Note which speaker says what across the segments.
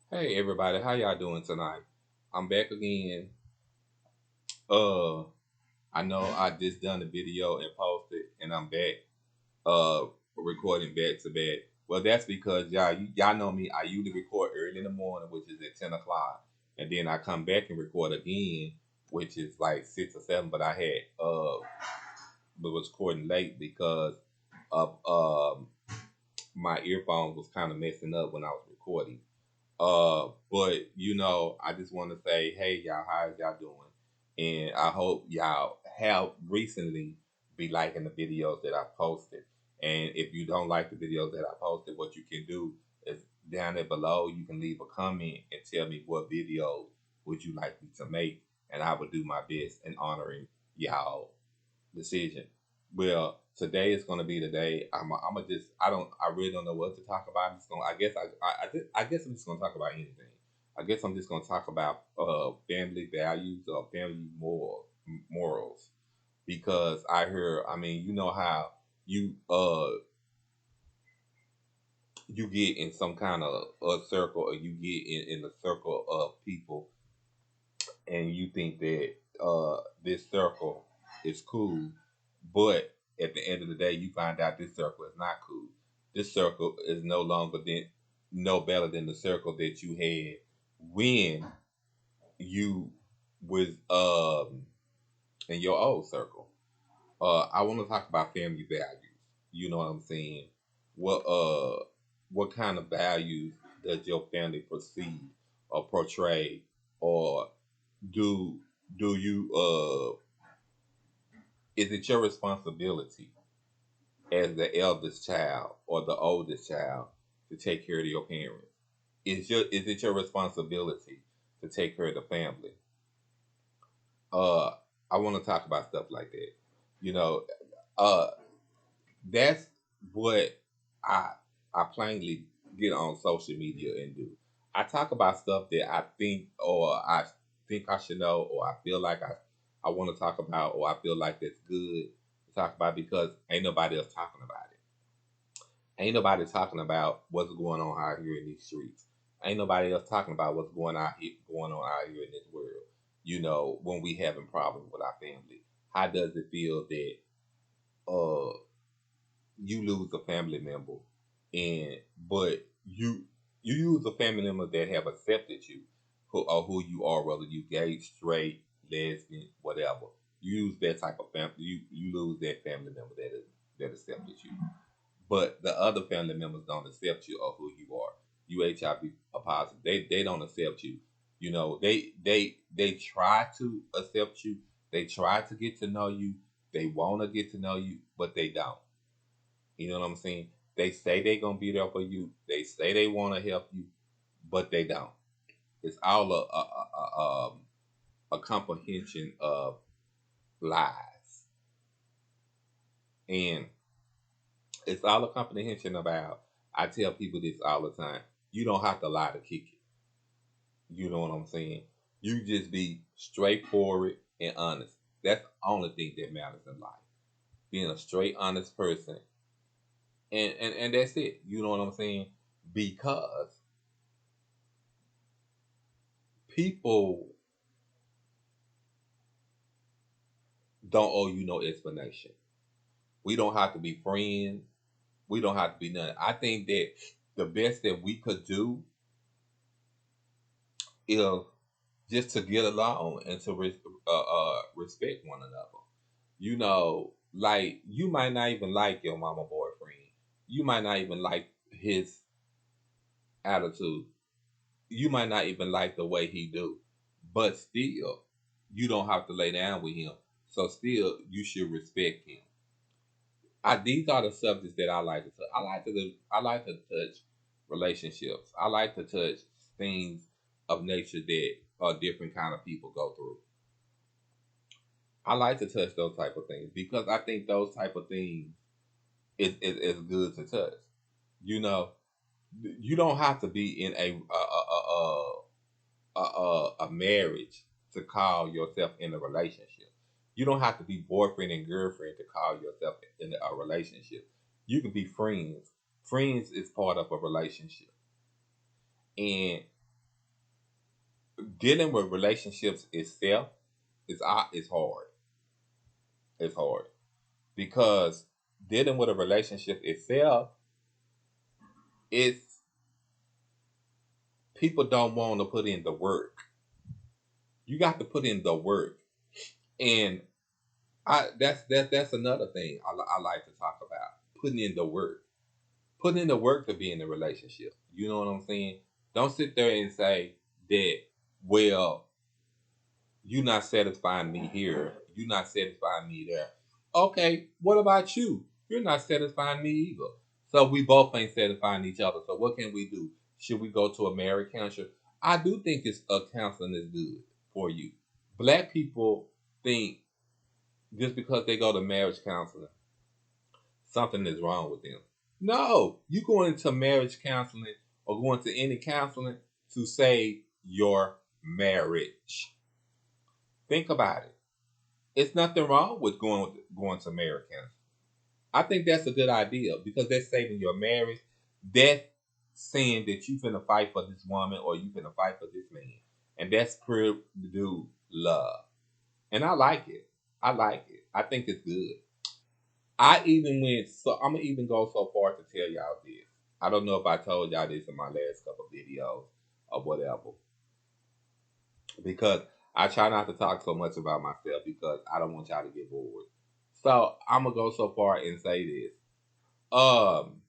Speaker 1: Hey everybody, how y'all doing tonight? I'm back again. Uh I know I just done the video and posted and I'm back uh recording back to back. Well that's because y'all know me, I usually record early in the morning, which is at 10 o'clock. And then I come back and record again, which is like 6 or 7, but I had but was recording late because of my earphones was kind of messing up when I was recording. But I just want to say, hey y'all, how's y'all doing? And I hope y'all have recently be liking the videos that I posted. And if you don't like the videos that I posted, what you can do is down there below, you can leave a comment and tell me what videos would you like me to make, and I would do my best in honoring y'all decision. Well, today is going to be the day. I'm a just. I really don't know what to talk about. I'm just going. I guess. I guess I'm just going to talk about anything. I guess I'm just going to talk about family values or family morals, because I heard. I mean, you know how you you get in some kind of a circle, or you get in a circle of people, and you think that this circle is cool, but at the end of the day, you find out this circle is not cool. This circle is no better than the circle that you had when you was in your old circle. I want to talk about family values. You know what I'm saying? What uh what kind of values does your family perceive or portray, or do you is it your responsibility as the eldest child or the oldest child to take care of your parents? Is it your responsibility to take care of the family? Uh, I want to talk about stuff like that. You know, uh, that's what I I plainly get on social media and do. I talk about stuff that I think I should know, or I feel like I want to talk about, or I feel like that's good to talk about, because ain't nobody else talking about it. Ain't nobody talking about what's going on out here in these streets. Ain't nobody else talking about what's going on out here in this world. When we having problems with our family, how does it feel that uh you lose a family member, and but you lose a family member that have accepted you, who you are, whether you gay, straight, lesbian, whatever. You lose that type of family. You lose that family member that accepted you. But the other family members don't accept you or who you are. You HIV positive. They don't accept you. They try to accept you. They try to get to know you. They want to get to know you, but they don't. You know what I'm saying? They say they're gonna be there for you. They say they want to help you, but they don't. It's all a comprehension of lies, and it's all a comprehension about. I tell people this all the time. You don't have to lie to kick it. You know what I'm saying? You just be straightforward and honest. That's the only thing that matters in life. Being a straight, honest person, and that's it. You know what I'm saying? Because people don't owe you no explanation. We don't have to be friends. We don't have to be none. I think that the best that we could do is just to get along and to respect one another. Like, you might not even like your mama boyfriend. You might not even like his attitude. You might not even like the way he do. But still, you don't have to lay down with him. So still, you should respect him. These are the subjects that I like to touch. I like to touch relationships. I like to touch things of nature that different kind of people go through. I like to touch those type of things because I think those type of things is good to touch. You know, you don't have to be in a marriage to call yourself in a relationship. You don't have to be boyfriend and girlfriend to call yourself in a relationship. You can be friends. Friends is part of a relationship. And dealing with relationships itself is hard. It's hard because dealing with a relationship itself is people don't want to put in the work. You got to put in the work, and that's another thing I like to talk about. Putting in the work, putting in the work to be in a relationship. You know what I'm saying? Don't sit there and say that. Well, you not satisfying me here. You not satisfying me there. Okay, what about you? You're not satisfying me either. So we both ain't satisfying each other. So what can we do? Should we go to a marriage counselor? I do think it's a counseling is good for you. Black people think just because they go to marriage counseling, something is wrong with them. No, you going into marriage counseling or going to any counseling to save your marriage. Think about it. It's nothing wrong with going to marriage counseling. I think that's a good idea because that's saving your marriage. That's saying that you finna fight for this woman or you finna fight for this man, and that's Purdue love. And I like it. I like it. I think it's good. I even went so I'm gonna even go so far to tell y'all this. I don't know if I told y'all this in my last couple videos or whatever, because I try not to talk so much about myself because I don't want y'all to get bored. So I'm gonna go so far and say this. Um,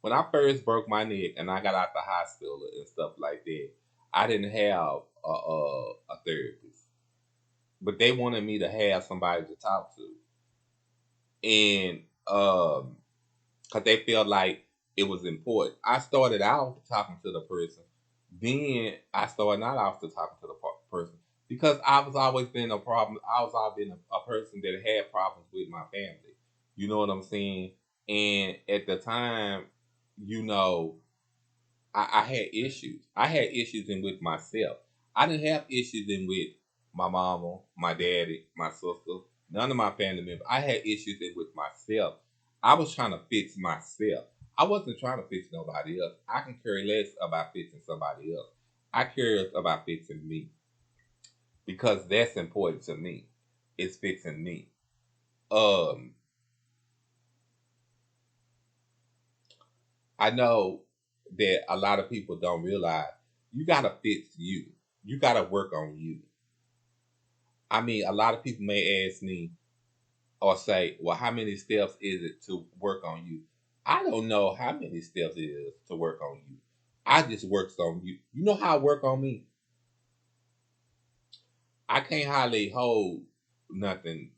Speaker 1: when I first broke my neck and I got out the hospital and stuff like that, I didn't have a therapist, but they wanted me to have somebody to talk to, and because they felt like it was important. I started out talking to the person, then I started not off to talking to the person because I was always been a problem. I was always been a person that had problems with my family. You know what I'm saying? And at the time, you know, I had issues. I had issues in with myself. I didn't have issues in with my mama, my daddy, my sister, none of my family members. I had issues in with myself. I was trying to fix myself. I wasn't trying to fix nobody else. I can care less about fixing somebody else. I care about fixing me because that's important to me. It's fixing me. Um, I know that a lot of people don't realize you gotta fix you. You gotta work on you. I mean, a lot of people may ask me or say, well, how many steps is it to work on you? I don't know how many steps it is to work on you. I just works on you. You know how I work on me? I can't hardly hold nothing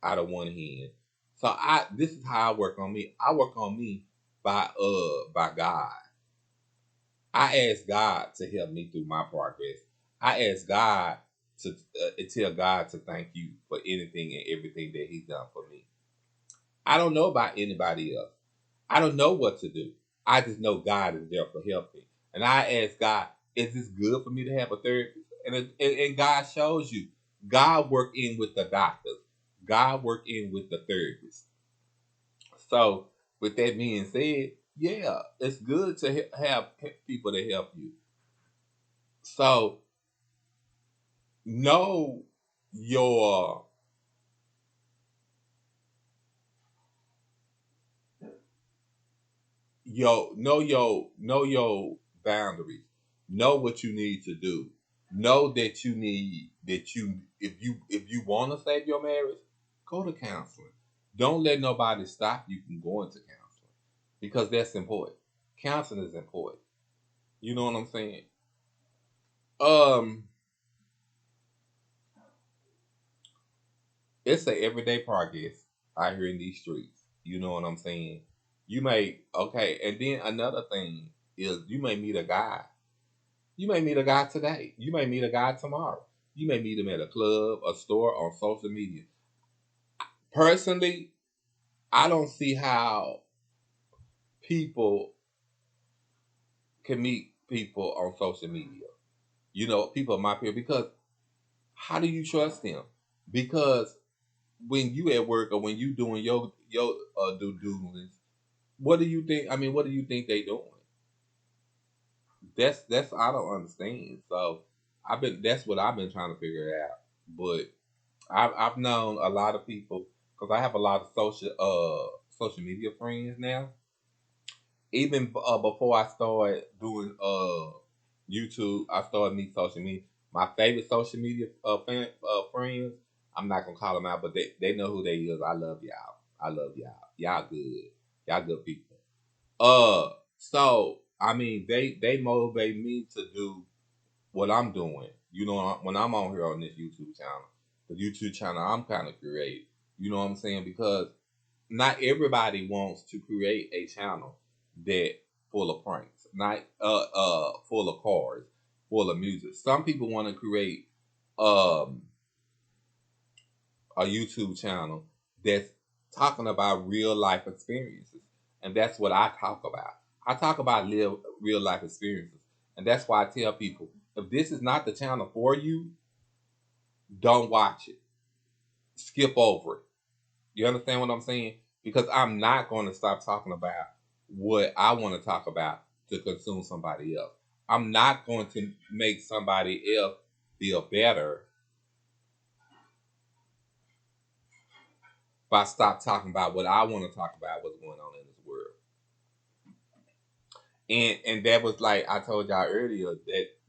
Speaker 1: out of one hand. So I this is how I work on me. I work on me by God. I ask God to help me through my progress. I ask God to tell God to thank you for anything and everything that He's done for me. I don't know about anybody else. I don't know what to do. I just know God is there for helping. And I ask God, is this good for me to have a therapist? And God shows you. God work in with the doctors. God work in with the therapists. So, with that being said, yeah, it's good to have people to help you. So, know your know your boundaries. Know what you need to do. Know that you need that you if you want to save your marriage, go to counseling. Don't let nobody stop you from going to counseling because that's important. Counseling is important. You know what I'm saying? Um, it's a everyday progress out here in these streets. You know what I'm saying? You may okay, and then another thing is you may meet a guy. You may meet a guy today. You may meet a guy tomorrow. You may meet him at a club, a store, on social media. Personally, I don't see how people can meet people on social media. You know, people of my peer because how do you trust them? Because when you at work or when you doing your due diligence, what do you think? I mean, what do you think they doing? That's I don't understand. So that's what I've been trying to figure out. But I've known a lot of people because I have a lot of social media friends now. Even before I started doing YouTube, I started me social media. My favorite social media friends, I'm not gonna call them out, but they know who they is. I love y'all. I love y'all. Y'all good. Y'all good people. So I mean, they motivate me to do what I'm doing. You know, when I'm on here on this YouTube channel, the YouTube channel I'm kind of creating. You know what I'm saying? Because not everybody wants to create a channel that full of pranks, not full of cars, full of music. Some people want to create um a YouTube channel that's talking about real life experiences, and that's what I talk about. I talk about real life experiences, and that's why I tell people if this is not the channel for you, don't watch it. Skip over it. You understand what I'm saying? Because I'm not going to stop talking about what I want to talk about to consume somebody else. I'm not going to make somebody else feel better if I stop talking about what I want to talk about, what's going on in this world. And that was like I told y'all earlier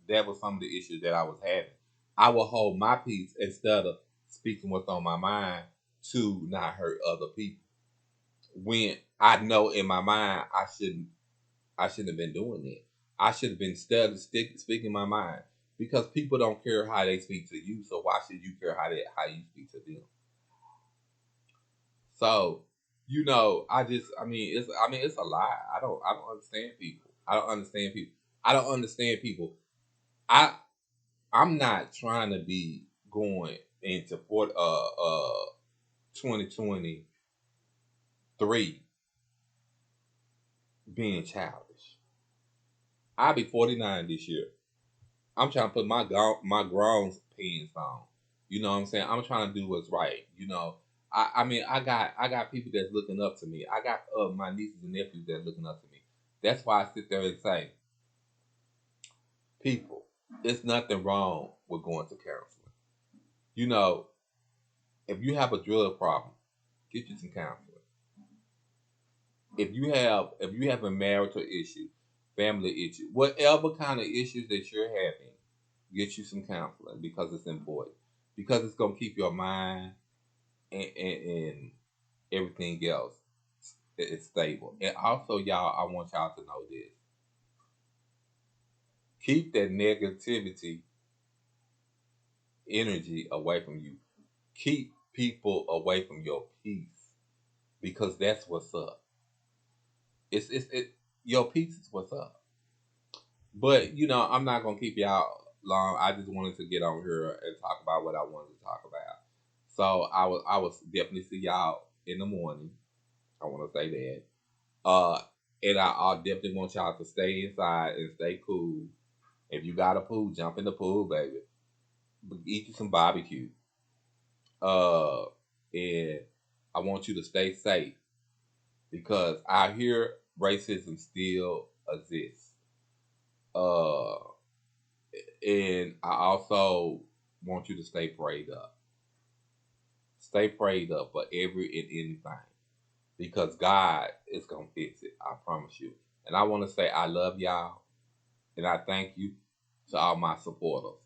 Speaker 1: that was some of the issues that I was having. I will hold my peace instead of speaking what's on my mind to not hurt other people. When I know in my mind I shouldn't have been doing it. I should have been speaking my mind because people don't care how they speak to you. So why should you care how you speak to them? So it's a lie. I don't understand people. I don't understand people. I don't understand people. I I'm not trying to be going into 2023 being childish. I'll be 49 this year. I'm trying to put my grown pants on. You know what I'm saying? I'm trying to do what's right. I mean, I got people that's looking up to me. I got my nieces and nephews that's looking up to me. That's why I sit there and say, people, it's nothing wrong with going to counseling. You know, if you have a drug problem, get you some counseling. If you have a marital issue, family issue, whatever kind of issues that you're having, get you some counseling because it's important. Because it's gonna keep your mind and everything else is stable. And also, y'all, I want y'all to know this: keep that negativity energy away from you. Keep people away from your peace because that's what's up. It your peace is what's up. But I'm not gonna keep y'all long. I just wanted to get on here and talk about what I wanted to talk about. So I was definitely see y'all in the morning. I want to say that. And I definitely want y'all to stay inside and stay cool. If you got a pool, jump in the pool, baby. Eat you some barbecue. Uh, and I want you to stay safe because out here racism still exists. Uh, and I also want you to stay prayed up. Stay prayed up for every and anything because God is gonna fix it. I promise you. And I want to say I love y'all and I thank you to all my supporters.